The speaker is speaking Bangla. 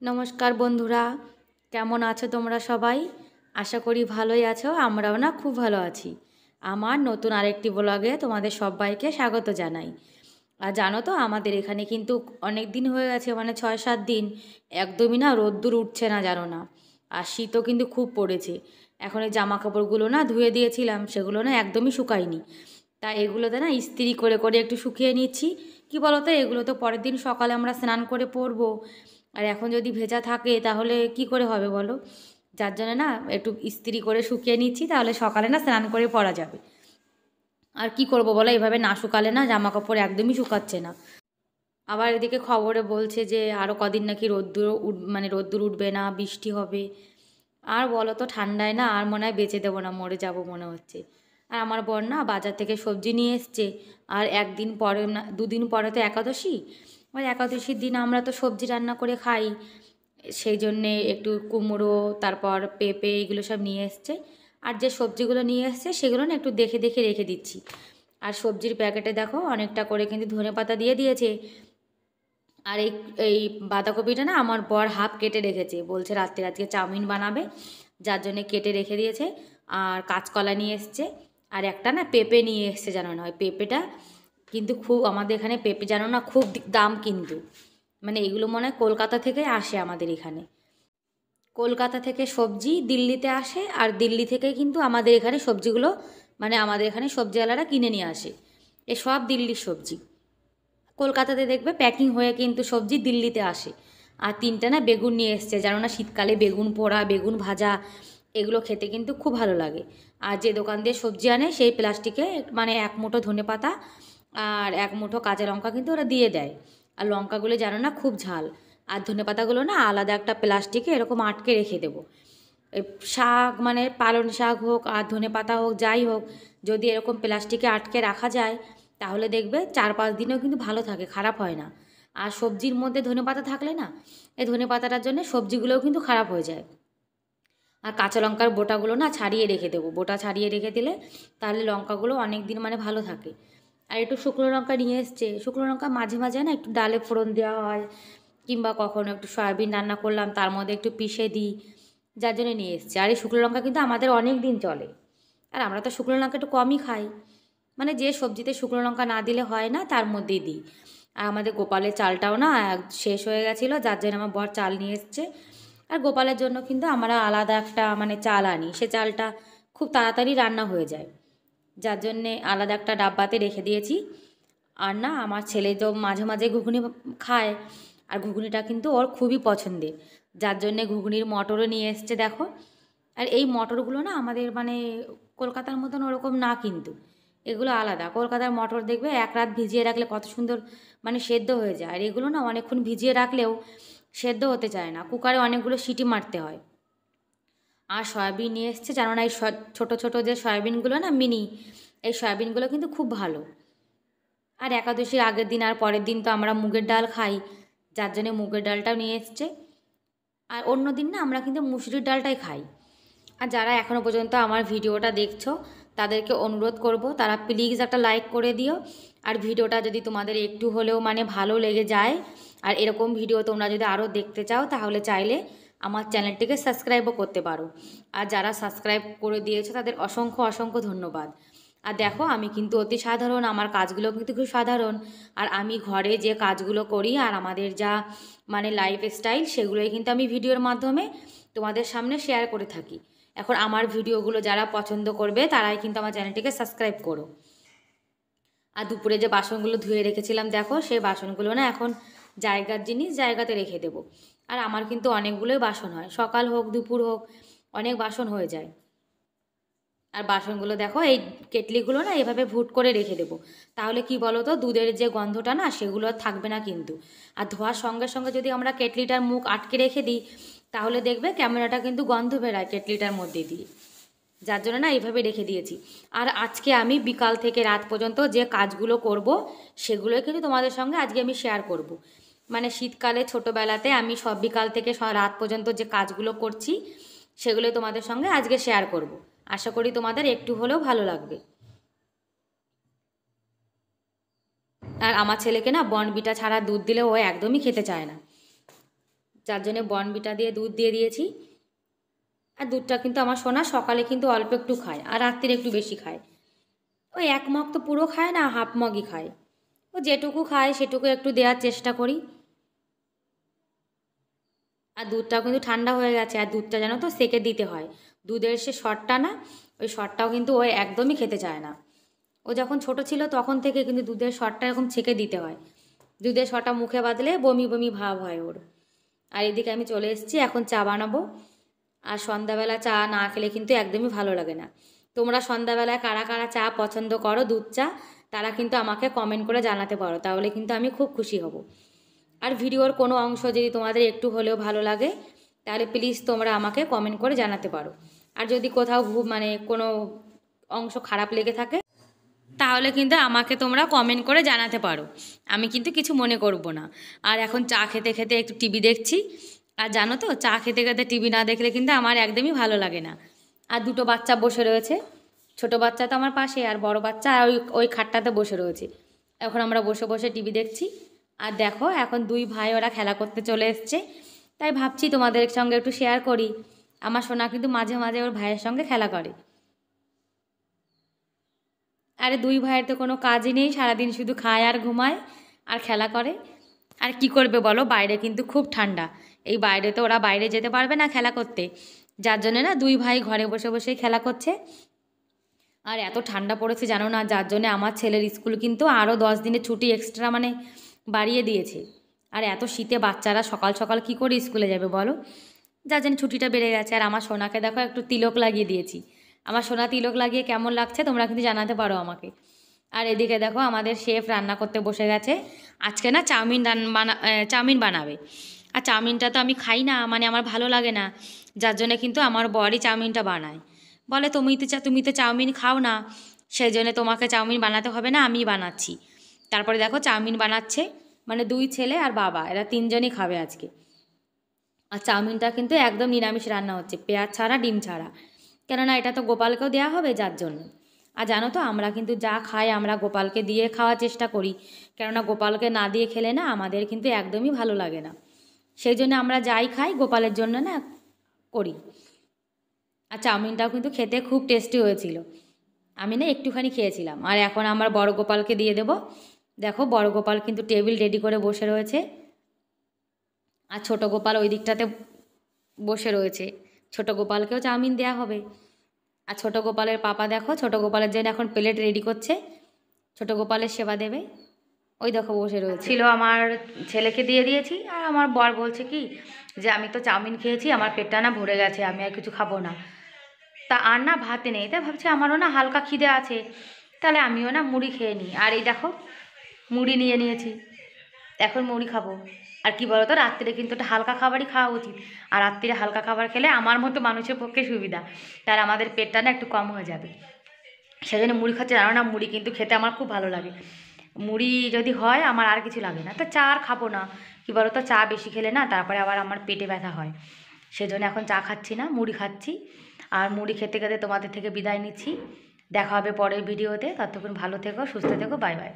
নমস্কার বন্ধুরা, কেমন আছো তোমরা সবাই? আশা করি ভালোই আছো। আমরাও না খুব ভালো আছি। আমার নতুন আরেকটি ব্লগে তোমাদের সবাইকে স্বাগত জানাই। আর জানো তো আমাদের এখানে কিন্তু অনেক দিন হয়ে গেছে, মানে 6-7 দিন একদমই না রোদ্দুর উঠছে না, জানো না। আর শীতও কিন্তু খুব পড়েছে। এখন এই জামা কাপড়গুলো না ধুয়ে দিয়েছিলাম, সেগুলো না একদমই শুকায়নি। তাই এগুলোতে না ইস্ত্রি করে করে একটু শুকিয়ে নিচ্ছি। কি বলো তো, এগুলো তো পরের দিন সকালে আমরা স্নান করে পরবো। আর এখন যদি ভেজা থাকে তাহলে কি করে হবে বলো? যার জন্য না একটু ইস্ত্রি করে শুকিয়ে নিচ্ছি, তাহলে সকালে না স্নান করে পরা যাবে। আর কি করব বলো, এভাবে না শুকালে না জামা কাপড় একদমই শুকাচ্ছে না। আবার এদিকে খবরে বলছে যে আরও কদিন নাকি রোদ্দুর উঠবে না, বৃষ্টি হবে। আর বলো তো, ঠান্ডায় না আর মনে হয় বেঁচে দেবো না, মরে যাব মনে হচ্ছে। আর আমার বর না বাজার থেকে সবজি নিয়ে এসছে। আর একদিন পরে না 2 দিন পরে তো একাদশী। ওই একাদশীর দিন আমরা তো সবজি রান্না করে খাই। সেই জন্যে একটু কুমড়ো, তারপর পেঁপে, এগুলো সব নিয়ে এসছে। আর যে সবজিগুলো নিয়ে এসছে সেগুলো না একটু দেখে দেখে রেখে দিচ্ছি। আর সবজির প্যাকেটে দেখো অনেকটা করে কিন্তু ধনেপাতা দিয়ে দিয়েছে। আর এই এই বাঁধাকপিটা না আমার বর হাফ কেটে রেখেছে, বলছে রাত্রে আজকে চাউমিন বানাবে, যার জন্যে কেটে রেখে দিয়েছে। আর কাঁচকলা নিয়ে এসছে। আর একটা না পেঁপে নিয়ে এসছে, জানো না। ওই পেঁপেটা কিন্তু খুব, আমাদের এখানে পেঁপে জানো না খুব দাম কিন্তু। মানে এগুলো মনে হয় কলকাতা থেকে আসে আমাদের এখানে। কলকাতা থেকে সবজি দিল্লিতে আসে, আর দিল্লি থেকে কিন্তু আমাদের এখানে সবজিগুলো, মানে আমাদের এখানে সবজিওয়ালারা কিনে নিয়ে আসে। এ সব দিল্লির সবজি। কলকাতাতে দেখবে প্যাকিং হয়ে কিন্তু সবজি দিল্লিতে আসে। আর 3টা না বেগুন নিয়ে এসছে, জানো না শীতকালে বেগুন পোড়া, বেগুন ভাজা, এগুলো খেতে কিন্তু খুব ভালো লাগে। আর যে দোকান দিয়ে সবজি আনে সেই প্লাস্টিকে মানে 1 মুঠো ধনেপাতা আর 1 মুঠো কাঁচা লঙ্কা কিন্তু ওরা দিয়ে দেয়। আর লঙ্কাগুলো জানো না খুব ঝাল। আর ধনেপাতাগুলো না আলাদা একটা প্লাস্টিকে এরকম আটকে রেখে দেবো। এই শাক মানে পালং শাক হোক আর ধনেপাতা হোক যাই হোক, যদি এরকম প্লাস্টিকে আটকে রাখা যায় তাহলে দেখবে 4-5 দিনেও কিন্তু ভালো থাকে, খারাপ হয় না। আর সবজির মধ্যে ধনেপাতা থাকলে না, এই ধনেপাতাটার জন্য সবজিগুলোও কিন্তু খারাপ হয়ে যায়। আর কাঁচা লঙ্কার বোটাগুলো না ছাড়িয়ে রেখে দেবো, বোটা ছাড়িয়ে রেখে দিলে তাহলে লঙ্কাগুলো অনেক দিন মানে ভালো থাকে। আর একটু শুকনো লঙ্কা নিয়ে এসছে। শুকনো লঙ্কা মাঝে মাঝে না একটু ডালে ফোড়ন দেওয়া হয়, কিংবা কখনো একটু সয়াবিন রান্না করলাম তার মধ্যে একটু পিষে দিই, যার জন্য নিয়ে এসছে। আর এই শুকনো লঙ্কা কিন্তু আমাদের অনেক দিন চলে। আর আমরা তো শুকনো লঙ্কা একটু কমই খাই, মানে যে সবজিতে শুকনো লঙ্কা না দিলে হয় না তার মধ্যেই দিই। আর আমাদের গোপালের চালটাও না শেষ হয়ে গেছিলো, যার জন্য আমার বর চাল নিয়ে এসছে। আর গোপালের জন্য কিন্তু আমরা আলাদা একটা মানে চাল আনি, সে চালটা খুব তাড়াতাড়ি রান্না হয়ে যায়, যার জন্যে আলাদা একটা ডাব্বাতে রেখে দিয়েছি। আর না আমার ছেলে তো মাঝে মাঝে ঘুগনি খায়, আর ঘুগনিটা কিন্তু ওর খুবই পছন্দের, যার জন্যে ঘুগনির মটরও নিয়ে এসছে দেখো। আর এই মটরগুলো না আমাদের মানে কলকাতার মতন ওরকম না কিন্তু, এগুলো আলাদা। কলকাতার মটর দেখবে 1 রাত ভিজিয়ে রাখলে কত সুন্দর মানে সেদ্ধ হয়ে যায়, আর এগুলো না অনেকক্ষণ ভিজিয়ে রাখলেও সেদ্ধ হতে চায় না, কুকারে অনেকগুলো সিটি মারতে হয়। আর সয়াবিন নিয়ে এসছে, জানো না এই ছোটো ছোটো যে সয়াবিনগুলো না মিনি, এই সয়াবিনগুলো কিন্তু খুব ভালো। আর একাদশীর আগের দিন আর পরের দিন তো আমরা মুগের ডাল খাই, যার জন্যে মুগের ডালটাও নিয়ে এসছে। আর অন্য দিন না আমরা কিন্তু মুসুরির ডালটাই খাই। আর যারা এখনও পর্যন্ত আমার ভিডিওটা দেখছো তাদেরকে অনুরোধ করব তারা প্লিজ একটা লাইক করে দিও। আর ভিডিওটা যদি তোমাদের একটু হলেও মানে ভালো লেগে যায়, আর এরকম ভিডিও তোমরা যদি আরও দেখতে চাও তাহলে চাইলে আমার চ্যানেলটিকে সাবস্ক্রাইবও করতে পারো। আর যারা সাবস্ক্রাইব করে দিয়েছো তাদের অসংখ্য অসংখ্য ধন্যবাদ। আর দেখো আমি কিন্তু অতি সাধারণ, আমার কাজগুলো কিন্তু খুব সাধারণ। আর আমি ঘরে যে কাজগুলো করি আর আমাদের যা মানে লাইফস্টাইল, সেগুলোই কিন্তু আমি ভিডিওর মাধ্যমে তোমাদের সামনে শেয়ার করে থাকি। এখন আমার ভিডিওগুলো যারা পছন্দ করবে তারাই কিন্তু আমার চ্যানেলটিকে সাবস্ক্রাইব করো। আর দুপুরে যে বাসনগুলো ধুয়ে রেখেছিলাম দেখো, সেই বাসনগুলো না এখন জায়গার জিনিস জায়গাতে রেখে দেবো। আর আমার কিন্তু অনেকগুলোই বাসন হয়, সকাল হোক দুপুর হোক অনেক বাসন হয়ে যায়। আর বাসনগুলো দেখো এই কেটলিগুলো না এভাবে ভুট করে রেখে দেবো, তাহলে কি বলো তো দুধের যে গন্ধটা না সেগুলো আর থাকবে না কিন্তু। আর ধোয়ার সঙ্গে সঙ্গে যদি আমরা কেটলিটার মুখ আটকে রেখে দিই তাহলে দেখবে ক্যামেরাটা কিন্তু গন্ধ বেরায় কেটলিটার মধ্যে দিয়ে, যার জন্য না এইভাবে রেখে দিয়েছি। আর আজকে আমি বিকাল থেকে রাত পর্যন্ত যে কাজগুলো করব সেগুলোই কিন্তু তোমাদের সঙ্গে আজকে আমি শেয়ার করব। মানে শীতকালে ছোটোবেলাতে আমি সব বিকাল থেকে রাত পর্যন্ত যে কাজগুলো করছি সেগুলোই তোমাদের সঙ্গে আজকে শেয়ার করব। আশা করি তোমাদের একটু হলেও ভালো লাগবে। আর আমার ছেলেকে না বর্নভিটা ছাড়া দুধ দিলে ও একদমই খেতে চায় না, যার জন্যে বর্নভিটা দিয়ে দুধ দিয়ে দিয়েছি। আর দুধটা কিন্তু আমার সোনা সকালে কিন্তু অল্প একটু খায় আর রাত্রিরে একটু বেশি খায়। ওই 1 মগ তো পুরো খায় না, হাফ মগই খায়। ও যেটুকু খায় সেটুকু একটু দেওয়ার চেষ্টা করি। আর দুধটাও কিন্তু ঠান্ডা হয়ে গেছে। আর দুধটা জানো তো সেকে দিতে হয়। দুধের সে শটটা না, ওই শটটাও কিন্তু ও একদমই খেতে চায় না। ও যখন ছোট ছিল তখন থেকে কিন্তু দুধের শটটা এরকম ছেঁকে দিতে হয়। দুধের শটটা মুখে বাঁধলে বমি বমি ভাব হয় ওর। আর এদিকে আমি চলে এসেছি, এখন চা বানাবো। আর সন্ধ্যাবেলা চা না খেলে কিন্তু একদমই ভালো লাগে না। তোমরা সন্ধ্যাবেলায় কারা কারা চা পছন্দ করো, দুধ চা, তারা কিন্তু আমাকে কমেন্ট করে জানাতে পারো, তাহলে কিন্তু আমি খুব খুশি হব। আর ভিডিওর কোনো অংশ যদি তোমাদের একটু হলেও ভালো লাগে তাহলে প্লিজ তোমরা আমাকে কমেন্ট করে জানাতে পারো। আর যদি কোথাও মানে কোনো অংশ খারাপ লেগে থাকে তাহলে কিন্তু আমাকে তোমরা কমেন্ট করে জানাতে পারো, আমি কিন্তু কিছু মনে করব না। আর এখন চা খেতে খেতে একটু টিভি দেখছি। আর জানো তো চা খেতে খেতে টিভি না দেখলে কিন্তু আমার একদমই ভালো লাগে না। আর দুটো বাচ্চা বসে রয়েছে, ছোট বাচ্চা তো আমার পাশে, আর বড় বাচ্চা আর ওই খাটটাতে বসে রয়েছে। এখন আমরা বসে বসে টিভি দেখছি। আর দেখো এখন দুই ভাই ওরা খেলা করতে চলে এসছে, তাই ভাবছি তোমাদের সঙ্গে একটু শেয়ার করি। আমার সোনা কিন্তু মাঝে মাঝে ওর ভাইয়ের সঙ্গে খেলা করে। আরে দুই ভাইয়ের তো কোনো কাজই নেই, সারাদিন শুধু খায় আর ঘুমায় আর খেলা করে। আর কি করবে বলো, বাইরে কিন্তু খুব ঠান্ডা। এই বাইরে তো ওরা বাইরে যেতে পারবে না খেলা করতে, যার জন্যে না দুই ভাই ঘরে বসে বসেই খেলা করছে। আর এত ঠান্ডা পড়েছে জানো না, যার জন্যে আমার ছেলের স্কুল কিন্তু আরও 10 দিনের ছুটি এক্সট্রা মানে বাড়িয়ে দিয়েছে। আর এত শীতে বাচ্চারা সকাল সকাল কি করে স্কুলে যাবে বলো, যার জন্য ছুটিটা বেড়ে গেছে। আর আমার সোনাকে দেখো একটু তিলক লাগিয়ে দিয়েছি। আমার সোনা তিলক লাগিয়ে কেমন লাগছে তোমরা কিন্তু জানাতে পারো আমাকে। আর এদিকে দেখো আমাদের শেফ রান্না করতে বসে গেছে। আজকে না চাউমিন বানাবে। আর চাউমিনটা তো আমি খাই না, মানে আমার ভালো লাগে না, যার জন্য কিন্তু আমার বরই চাউমিনটা বানায়। বলে তুমি তো চাউমিন খাও না, সেই জন্য তোমাকে চাউমিন বানাতে হবে না, আমিই বানাচ্ছি। তারপরে দেখো চাউমিন বানাচ্ছে, মানে দুই ছেলে আর বাবা এরা তিনজনই খাবে আজকে। আর চাউমিনটা কিন্তু একদম নিরামিষ রান্না হচ্ছে, পেঁয়াজ ছাড়া ডিম ছাড়া, কেননা এটা তো গোপালকেও দেওয়া হবে যার জন্য। আর জানো তো আমরা কিন্তু যা খাই আমরা গোপালকে দিয়ে খাওয়ার চেষ্টা করি, কেননা গোপালকে না দিয়ে খেলে না আমাদের কিন্তু একদমই ভালো লাগে না। সেই জন্য আমরা যাই খাই গোপালের জন্য না করি। আর চাউমিনটাও কিন্তু খেতে খুব টেস্টি হয়েছিল, আমি না একটুখানি খেয়েছিলাম। আর এখন আমার বড় গোপালকে দিয়ে দেব। দেখো বড় গোপাল কিন্তু টেবিল রেডি করে বসে রয়েছে, আর ছোট গোপাল ওই দিকটাতে বসে রয়েছে, ছোট গোপালকেও চাউমিন দেওয়া হবে। আর ছোট গোপালের পাপা দেখো ছোট গোপালের জন্য এখন প্লেট রেডি করছে, ছোট গোপালের সেবা দেবে। ওই দেখো বসে রয়েছে, ছিল আমার ছেলেকে দিয়ে দিয়েছি। আর আমার বর বলছে কি যে আমি তো চাউমিন খেয়েছি, আমার পেটটা না ভরে গেছে, আমি আর কিছু খাবো না। তা আর না ভাতে নেই, তাই ভাবছি আমারও না হালকা খিদে আছে, তাহলে আমিও না মুড়ি খেয়ে নিই। আর এই দেখো মুড়ি নিয়ে নিয়েছি, এখন মুড়ি খাবো। আর কি বলতো, রাত্রিরে কিন্তু একটা হালকা খাবারই খাওয়া উচিত। আর রাত্রিরে হালকা খাবার খেলে আমার মতো মানুষের পক্ষে সুবিধা, তার আমাদের পেটটা না একটু কম হয়ে যাবে। সেই জন্য মুড়ি খাচ্ছে। জানো না মুড়ি কিন্তু খেতে আমার খুব ভালো লাগে, মুড়ি যদি হয় আমার আর কিছু লাগে না। তো চা আর খাবো না, কী বলো তো চা বেশি খেলে না তারপরে আবার আমার পেটে ব্যথা হয়, সেজন্য এখন চা খাচ্ছি না, মুড়ি খাচ্ছি। আর মুড়ি খেতে খেতে তোমাদের থেকে বিদায় নিচ্ছি, দেখা হবে পরের ভিডিওতে। ততক্ষণ ভালো থেকো, সুস্থ থেকো, বাই বাই।